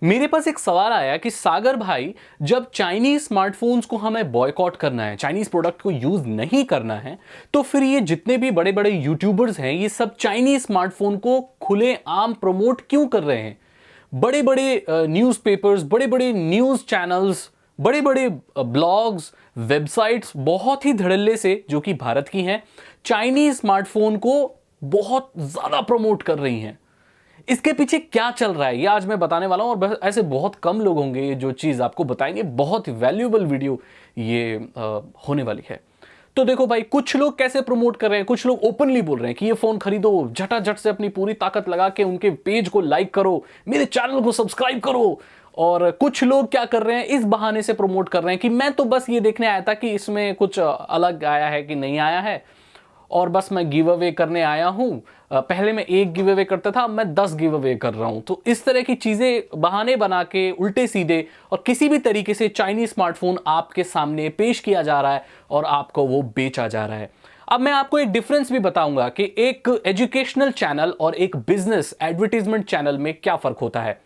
मेरे पास एक सवाल आया कि सागर भाई, जब चाइनीज स्मार्टफोन्स को हमें बॉयकॉट करना है, चाइनीज प्रोडक्ट को यूज नहीं करना है, तो फिर ये जितने भी बड़े बड़े यूट्यूबर्स हैं ये सब चाइनीज स्मार्टफोन को खुलेआम प्रमोट क्यों कर रहे हैं? बड़े बड़े न्यूज़पेपर्स, बड़े बड़े न्यूज चैनल्स, बड़े बड़े ब्लॉग्स, वेबसाइट्स बहुत ही धड़ल्ले से, जो कि भारत की हैं, चाइनीज स्मार्टफोन को बहुत ज्यादा प्रमोट कर रही हैं। इसके पीछे क्या चल रहा है ये आज मैं बताने वाला हूं, और ऐसे बहुत कम लोग होंगे जो चीज आपको बताएंगे। बहुत वैल्यूएबल वीडियो ये होने वाली है। तो देखो भाई, कुछ लोग कैसे प्रमोट कर रहे हैं, कुछ लोग ओपनली बोल रहे हैं कि ये फोन खरीदो, झटाझट से अपनी पूरी ताकत लगा के उनके पेज को लाइक करो, मेरे चैनल को सब्सक्राइब करो। और कुछ लोग क्या कर रहे हैं, इस बहाने से प्रमोट कर रहे हैं कि मैं तो बस ये देखने आया था कि इसमें कुछ अलग आया है कि नहीं आया है, और बस मैं गिव अवे करने आया हूं। पहले मैं 1 गिव अवे करता था, अब मैं 10 गिव अवे कर रहा हूं। तो इस तरह की चीजें बहाने बना के उल्टे सीधे और किसी भी तरीके से चाइनीज स्मार्टफोन आपके सामने पेश किया जा रहा है और आपको वो बेचा जा रहा है। अब मैं आपको एक डिफरेंस भी बताऊंगा कि एक एजुकेशनल चैनल और एक बिजनेस एडवर्टीजमेंट चैनल में क्या फर्क होता है।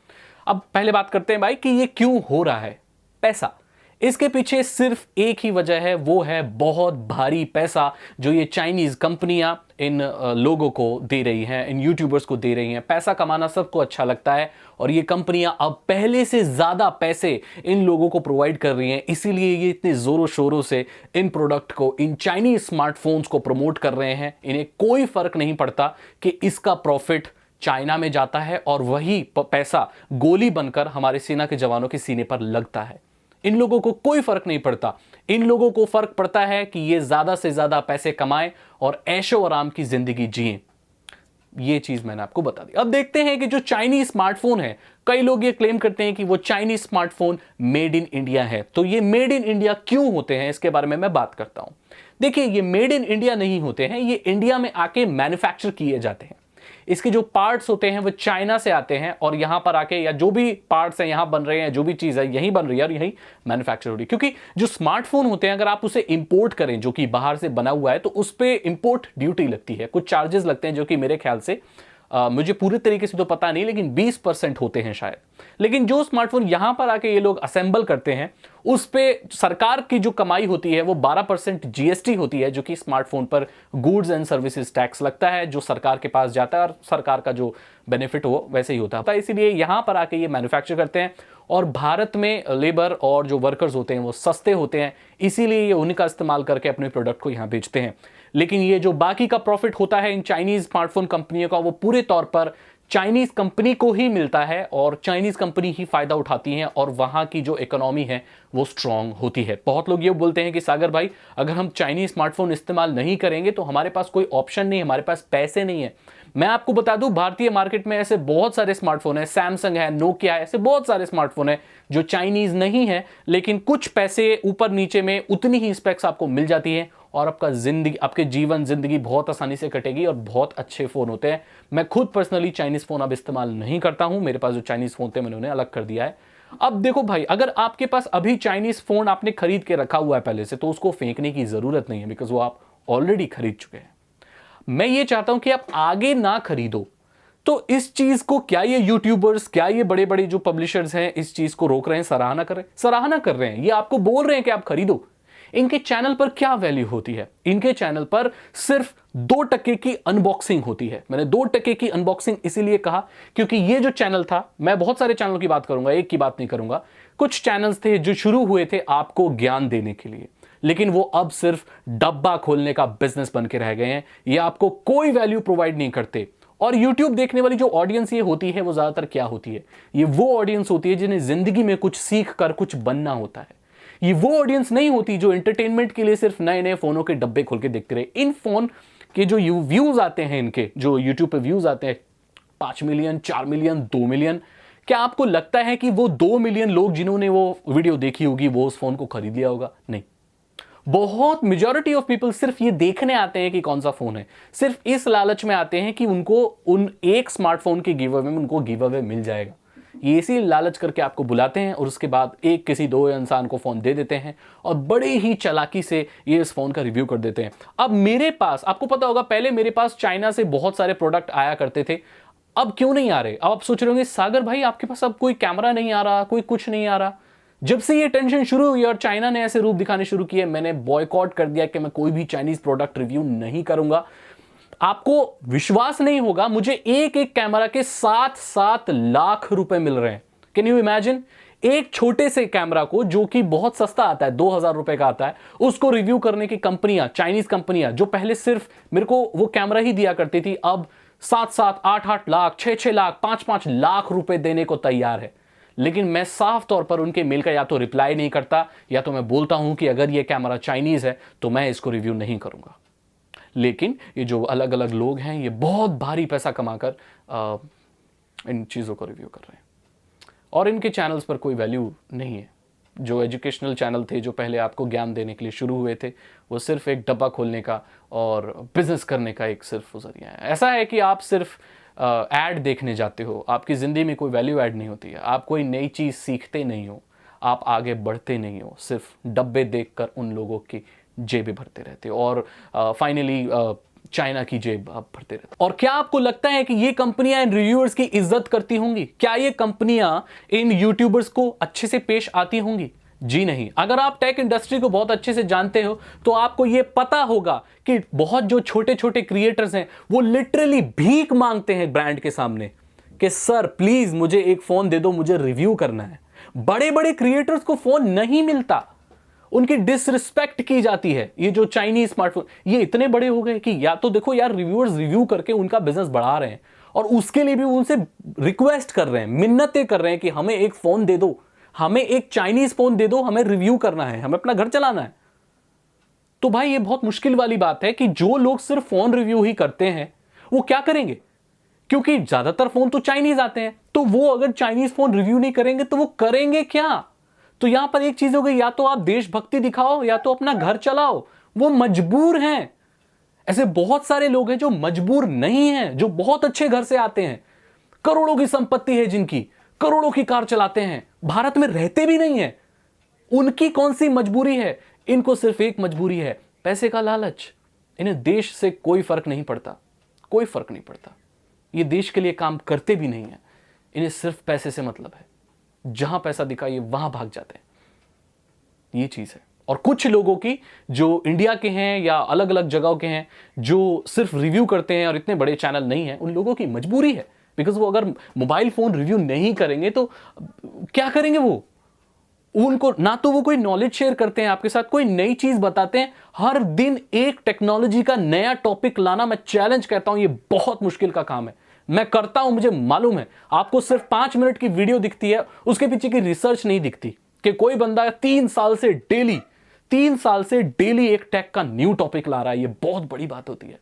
अब पहले बात करते हैं भाई कि ये क्यों हो रहा है। पैसा, इसके पीछे सिर्फ एक ही वजह है, वो है बहुत भारी पैसा जो ये चाइनीज कंपनियां इन लोगों को दे रही हैं, इन यूट्यूबर्स को दे रही हैं। पैसा कमाना सबको अच्छा लगता है और ये कंपनियां अब पहले से ज्यादा पैसे इन लोगों को प्रोवाइड कर रही हैं, इसीलिए ये इतने जोरों शोरों से इन प्रोडक्ट को, इन चाइनीज स्मार्टफोन्स को प्रमोट कर रहे हैं। इन्हें कोई फर्क नहीं पड़ता कि इसका प्रॉफिट चाइना में जाता है और वही पैसा गोली बनकर हमारे सेना के जवानों के सीने पर लगता है। इन लोगों को कोई फर्क नहीं पड़ता। इन लोगों को फर्क पड़ता है कि ये ज्यादा से ज्यादा पैसे कमाएं और ऐशो आराम की जिंदगी जिएं। ये चीज मैंने आपको बता दी। अब देखते हैं कि जो चाइनीज स्मार्टफोन है, कई लोग ये क्लेम करते हैं कि वो Chinese smartphone made in India है। तो ये मेड इन इंडिया क्यों होते हैं, इसके बारे में मैं बात करता हूं। देखिए, ये मेड इन इंडिया नहीं होते हैं, ये इंडिया में आके मैन्युफैक्चर किए जाते हैं। इसके जो पार्ट्स होते हैं वो चाइना से आते हैं और यहां पर आके, या जो भी पार्ट्स हैं यहां बन रहे हैं, जो भी चीज है यहीं बन रही है और यहीं मैन्युफैक्चर हो रही है। क्योंकि जो स्मार्टफोन होते हैं, अगर आप उसे इंपोर्ट करें जो कि बाहर से बना हुआ है, तो उस पर इंपोर्ट ड्यूटी लगती है, कुछ चार्जेस लगते हैं जो कि मेरे ख्याल से मुझे पूरे तरीके से तो पता नहीं, लेकिन 20% होते हैं शायद। लेकिन जो स्मार्टफोन यहां पर आके ये लोग असेंबल करते हैं, उस पे सरकार की जो कमाई होती है वो 12% जीएसटी होती है, जो कि स्मार्टफोन पर गुड्स एंड सर्विसेज टैक्स लगता है, जो सरकार के पास जाता है और सरकार का जो बेनिफिट हो वैसे ही होता है। इसीलिए यहां पर आके ये मैन्युफैक्चर करते हैं और भारत में लेबर और जो वर्कर्स होते हैं वो सस्ते होते हैं, इसीलिए ये उनका इस्तेमाल करके अपने प्रोडक्ट को यहां बेचते हैं। लेकिन ये जो बाकी का प्रॉफिट होता है इन चाइनीज स्मार्टफोन कंपनियों का, वो पूरे तौर पर चाइनीज कंपनी को ही मिलता है और चाइनीज कंपनी ही फायदा उठाती है और वहां की जो इकोनॉमी है वो स्ट्रांग होती है। बहुत लोग ये बोलते हैं कि सागर भाई, अगर हम चाइनीज स्मार्टफोन इस्तेमाल नहीं करेंगे तो हमारे पास कोई ऑप्शन नहीं है, हमारे पास पैसे नहीं है। मैं आपको बता दूं, भारतीय मार्केट में ऐसे बहुत सारे स्मार्टफोन है, सैमसंग है, नोकिया है, ऐसे बहुत सारे स्मार्टफोन है जो चाइनीज नहीं है, लेकिन कुछ पैसे ऊपर नीचे में उतनी ही स्पेक्स आपको मिल जाती है और आपके जीवन जिंदगी बहुत आसानी से कटेगी और बहुत अच्छे फोन होते हैं। मैं खुद पर्सनली चाइनीज फोन अब इस्तेमाल नहीं करता हूं, मेरे पास जो चाइनीज फोन थे मैंने उन्हें अलग कर दिया है। अब देखो भाई, अगर आपके पास अभी चाइनीज फोन आपने खरीद के रखा हुआ है पहले से, तो उसको फेंकने की जरूरत नहीं है, बिकॉज वो आप ऑलरेडी खरीद चुके हैं। मैं ये चाहता हूं कि आप आगे ना खरीदो। तो इस चीज को क्या ये यूट्यूबर्स, क्या ये बड़े बड़े जो पब्लिशर्स हैं इस चीज को रोक रहे हैं, सराहना कर रहे हैं? सराहना कर रहे हैं, ये आपको बोल रहे हैं कि आप खरीदो। इनके चैनल पर क्या वैल्यू होती है? इनके चैनल पर सिर्फ 2% की अनबॉक्सिंग होती है। मैंने 2% की अनबॉक्सिंग इसीलिए कहा क्योंकि ये जो चैनल था, मैं बहुत सारे चैनलों की बात करूंगा, एक की बात नहीं करूंगा। कुछ चैनल्स थे जो शुरू हुए थे आपको ज्ञान देने के लिए, लेकिन वो अब सिर्फ डब्बा खोलने का बिजनेस बन के रह गए हैं। ये आपको कोई वैल्यू प्रोवाइड नहीं करते। और YouTube देखने वाली जो ऑडियंस ये होती है, वो ज्यादातर क्या होती है? ये वो ऑडियंस होती है जिन्हें जिंदगी में कुछ सीख कर कुछ बनना होता है। ये वो ऑडियंस नहीं होती जो एंटरटेनमेंट के लिए सिर्फ नए नए फोनों के डब्बे खोल के देखते रहे। इन फोन के जो व्यूज आते हैं, इनके जो YouTube पे व्यूज आते हैं 5 मिलियन, 4 मिलियन, 2 मिलियन, क्या आपको लगता है कि वो 2 मिलियन लोग जिन्होंने वो वीडियो देखी होगी वो उस फोन को खरीद लिया होगा? नहीं। बहुत मेजॉरिटी ऑफ पीपल सिर्फ ये देखने आते हैं कि कौन सा फोन है, सिर्फ इस लालच में आते हैं कि उनको उन एक स्मार्टफोन के गिव अवे में उनको गिव अवे मिल जाएगा। ये इसी लालच करके आपको बुलाते हैं और उसके बाद एक किसी दो इंसान को फोन दे देते हैं और बड़े ही चालाकी से ये इस फोन का रिव्यू कर देते हैं। अब मेरे पास, आपको पता होगा, पहले मेरे पास चाइना से बहुत सारे प्रोडक्ट आया करते थे। अब क्यों नहीं आ रहे? अब आप सोच रहे होंगे सागर भाई आपके पास अब कोई कैमरा नहीं आ रहा, कोई कुछ नहीं आ रहा। जब से ये टेंशन शुरू हुई और चाइना ने ऐसे रूप दिखाने शुरू किए, मैंने बॉयकॉट कर दिया कि मैं कोई भी चाइनीज प्रोडक्ट रिव्यू नहीं करूंगा। आपको विश्वास नहीं होगा, मुझे एक एक कैमरा के 7-7 लाख रुपए मिल रहे हैं। Can you imagine? एक छोटे से कैमरा को, जो कि बहुत सस्ता आता है, 2000 रुपए का आता है, उसको रिव्यू करने की कंपनियां, चाइनीज कंपनियां, जो पहले सिर्फ मेरे को वो कैमरा ही दिया करती थी, अब 7-7, 8-8 लाख, 6-6 लाख, 5-5 लाख रुपए देने को तैयार है। लेकिन मैं साफ तौर पर उनके मेल का या तो रिप्लाई नहीं करता, या तो मैं बोलता हूं कि अगर ये कैमरा चाइनीज है तो मैं इसको रिव्यू नहीं करूंगा। लेकिन ये जो अलग अलग लोग हैं, ये बहुत भारी पैसा कमाकर इन चीज़ों को रिव्यू कर रहे हैं, और इनके चैनल्स पर कोई वैल्यू नहीं है। जो एजुकेशनल चैनल थे, जो पहले आपको ज्ञान देने के लिए शुरू हुए थे, वो सिर्फ एक डब्बा खोलने का और बिजनेस करने का एक सिर्फ जरिया है। ऐसा है कि आप सिर्फ ऐड देखने जाते हो, आपकी ज़िंदगी में कोई वैल्यू ऐड नहीं होती है, आप कोई नई चीज़ सीखते नहीं हो, आप आगे बढ़ते नहीं हो, सिर्फ डब्बे देखकर उन लोगों की जेबें भरते रहते हो, और फाइनली चाइना की जेब आप भरते रहते। और क्या आपको लगता है कि ये कंपनियां इन रिव्यूअर्स की इज्जत करती होंगी? क्या ये कंपनियां इन यूट्यूबर्स को अच्छे से पेश आती होंगी? जी नहीं। अगर आप टेक इंडस्ट्री को बहुत अच्छे से जानते हो तो आपको यह पता होगा कि बहुत जो छोटे छोटे क्रिएटर्स हैं, वो लिटरली भीख मांगते हैं ब्रांड के सामने कि सर प्लीज मुझे एक फोन दे दो, मुझे रिव्यू करना है। बड़े बड़े क्रिएटर्स को फोन नहीं मिलता, उनकी डिसरिस्पेक्ट की जाती है। ये जो चाइनीज स्मार्टफोन, ये इतने बड़े हो गए कि या तो देखो यार, रिव्यूअर्स रिव्यू करके उनका बिजनेस बढ़ा रहे हैं, और उसके लिए भी उनसे रिक्वेस्ट कर रहे हैं, मिन्नतें कर रहे हैं कि हमें एक फोन दे दो, हमें एक चाइनीज फोन दे दो, हमें रिव्यू करना है, हमें अपना घर चलाना है। तो भाई ये बहुत मुश्किल वाली बात है कि जो लोग सिर्फ फोन रिव्यू ही करते हैं वो क्या करेंगे, क्योंकि ज्यादातर फोन तो चाइनीज आते हैं। तो वो अगर चाइनीज फोन रिव्यू नहीं करेंगे तो वो करेंगे क्या? तो यहां पर एक चीज हो गई, या तो आप देशभक्ति दिखाओ या तो अपना घर चलाओ। वो मजबूर हैं। ऐसे बहुत सारे लोग हैं जो मजबूर नहीं हैं, जो बहुत अच्छे घर से आते हैं, करोड़ों की संपत्ति है जिनकी, करोड़ों की कार चलाते हैं, भारत में रहते भी नहीं है। उनकी कौन सी मजबूरी है? इनको सिर्फ एक मजबूरी है, पैसे का लालच। इन्हें देश से कोई फर्क नहीं पड़ता, कोई फर्क नहीं पड़ता। ये देश के लिए काम करते भी नहीं है, इन्हें सिर्फ पैसे से मतलब है। जहां पैसा दिखाइए वहां भाग जाते हैं। ये चीज है। और कुछ लोगों की, जो इंडिया के हैं या अलग अलग जगहों के हैं, जो सिर्फ रिव्यू करते हैं और इतने बड़े चैनल नहीं है, उन लोगों की मजबूरी है। बिकॉज वो अगर मोबाइल फोन रिव्यू नहीं करेंगे तो क्या करेंगे? वो उनको ना तो वो कोई नॉलेज शेयर करते हैं आपके साथ, कोई नई चीज बताते हैं। हर दिन एक टेक्नोलॉजी का नया टॉपिक लाना, मैं चैलेंज कहता हूं, ये बहुत मुश्किल का काम है। मैं करता हूं, मुझे मालूम है। आपको सिर्फ 5 मिनट की वीडियो दिखती है, उसके पीछे की रिसर्च नहीं दिखती कि कोई बंदा 3 साल से डेली एक टेक का न्यू टॉपिक ला रहा है। ये बहुत बड़ी बात होती है।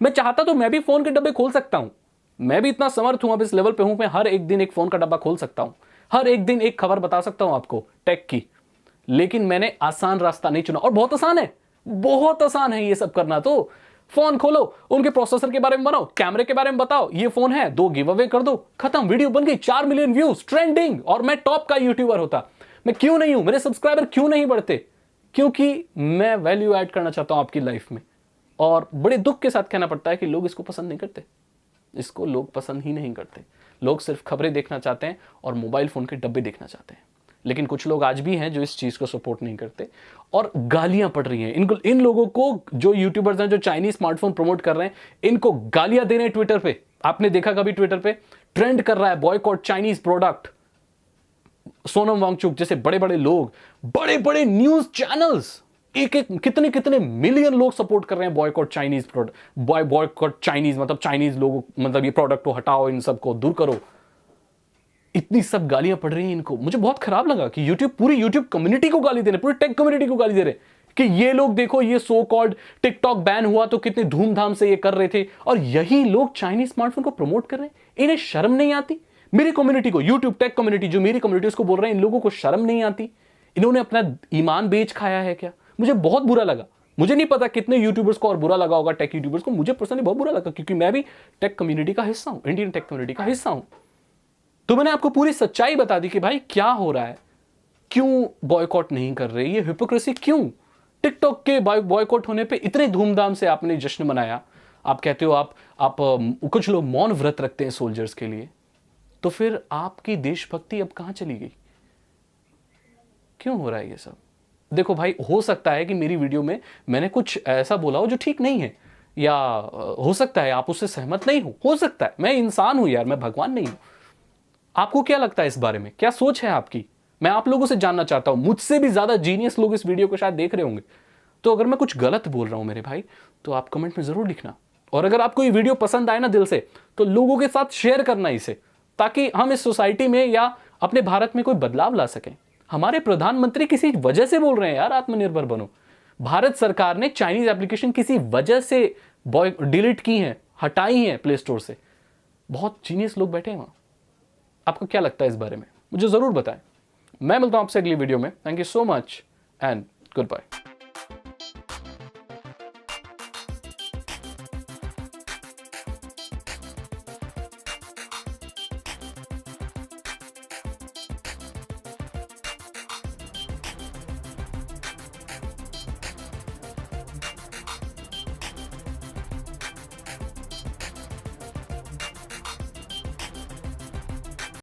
मैं चाहता तो मैं भी फोन के डब्बे खोल सकता हूं, मैं भी इतना समर्थ हूं, अब इस लेवल पे हूं, मैं हर एक दिन एक फोन का डब्बा खोल सकता हूं, हर एक दिन एक खबर बता सकता हूं आपको टेक की। लेकिन मैंने आसान रास्ता नहीं चुना, और बहुत आसान है, बहुत आसान है ये सब करना। तो फोन खोलो, उनके प्रोसेसर के बारे में बनाओ, कैमरे के बारे में बताओ, ये फोन है, 2 गिव अवे कर दो, खत्म, वीडियो बन गई, 4 मिलियन व्यूज, ट्रेंडिंग, और मैं टॉप का यूट्यूबर होता। मैं क्यों नहीं हूं? मेरे सब्सक्राइबर क्यों नहीं बढ़ते? क्योंकि मैं वैल्यू ऐड करना चाहता हूं आपकी लाइफ में। और बड़े दुख के साथ कहना पड़ता है कि लोग इसको पसंद नहीं करते, इसको लोग पसंद ही नहीं करते। लोग सिर्फ खबरें देखना चाहते हैं और मोबाइल फोन के डब्बे देखना चाहते हैं। लेकिन कुछ लोग आज भी हैं जो इस चीज को सपोर्ट नहीं करते, और गालियां पड़ रही हैं इनको, इन लोगों को, जो यूट्यूबर्स हैं जो चाइनीज स्मार्टफोन प्रमोट कर रहे हैं, इनको गालियां दे रहे हैं ट्विटर पे। आपने देखा कभी ट्विटर पे ट्रेंड कर रहा है boycott Chinese product. Sonam Wangchuk जैसे बड़े बड़े लोग, बड़े बड़े न्यूज चैनल्स, एक एक कितने कितने मिलियन लोग सपोर्ट कर रहे हैं boycott Chinese product. Boycott Chinese मतलब चाइनीज लोगों, मतलब ये प्रोडक्ट को हटाओ, इन सबको दूर करो। इतनी सब गालियां पड़ रही हैं इनको। मुझे बहुत खराब लगा कि यूट्यूब, पूरी यूट्यूब कम्युनिटी को गाली दे रहे, पूरी टेक कम्युनिटी को गाली दे रहे कि ये लोग देखो, ये सो कॉल्ड टिकटॉक बैन हुआ तो कितने धूमधाम से ये कर रहे थे, और यही लोग चाइनीज स्मार्टफोन को प्रमोट कर रहे हैं। इन्हें शर्म नहीं आती? मेरी कम्युनिटी को, यूट्यूब टेक कम्युनिटी जो मेरी कम्युनिटी, उसको बोल रहे हैं इन लोगों को शर्म नहीं आती? इन्होंने अपना ईमान बेच खाया है क्या? मुझे बहुत बुरा लगा। मुझे नहीं पता कितने यूट्यूबर्स को और बुरा लगा होगा, टेक यूट्यूबर्स को। मुझे पर्सनली बहुत बुरा लगा, क्योंकि मैं भी टेक कम्युनिटी का हिस्सा हूं, इंडियन टेक कम्युनिटी का हिस्सा हूं। तो मैंने आपको पूरी सच्चाई बता दी कि भाई क्या हो रहा है, क्यों बॉयकॉट नहीं कर रहे, ये हिपोक्रेसी क्यों? टिकटॉक के बॉयकॉट होने पे इतने धूमधाम से आपने जश्न मनाया, आप कहते हो आप कुछ लोग मौन व्रत रखते हैं सोल्जर्स के लिए, तो फिर आपकी देशभक्ति अब कहां चली गई? क्यों हो रहा है ये सब? देखो भाई, हो सकता है कि मेरी वीडियो में मैंने कुछ ऐसा बोला हो जो ठीक नहीं है, या हो सकता है आप उससे सहमत नहीं हो सकता है। मैं इंसान हूं यार, मैं भगवान नहीं हूं। आपको क्या लगता है इस बारे में? क्या सोच है आपकी? मैं आप लोगों से जानना चाहता हूं। मुझसे भी ज्यादा जीनियस लोग इस वीडियो को शायद देख रहे होंगे। तो अगर मैं कुछ गलत बोल रहा हूं मेरे भाई, तो आप कमेंट में जरूर लिखना। और अगर आपको ये वीडियो पसंद आए ना दिल से, तो लोगों के साथ शेयर करना इसे, ताकि हम इस सोसाइटी में या अपने भारत में कोई बदलाव ला सकें। हमारे प्रधानमंत्री किसी वजह से बोल रहे हैं यार आत्मनिर्भर बनो। भारत सरकार ने चाइनीज एप्लीकेशन किसी वजह से डिलीट की हैं, हटाई हैं प्ले स्टोर से। बहुत जीनियस लोग बैठे हैं वहां। आपको क्या लगता है इस बारे में? मुझे जरूर बताएं। मैं मिलता हूं आपसे अगली वीडियो में। Thank you so much and good bye.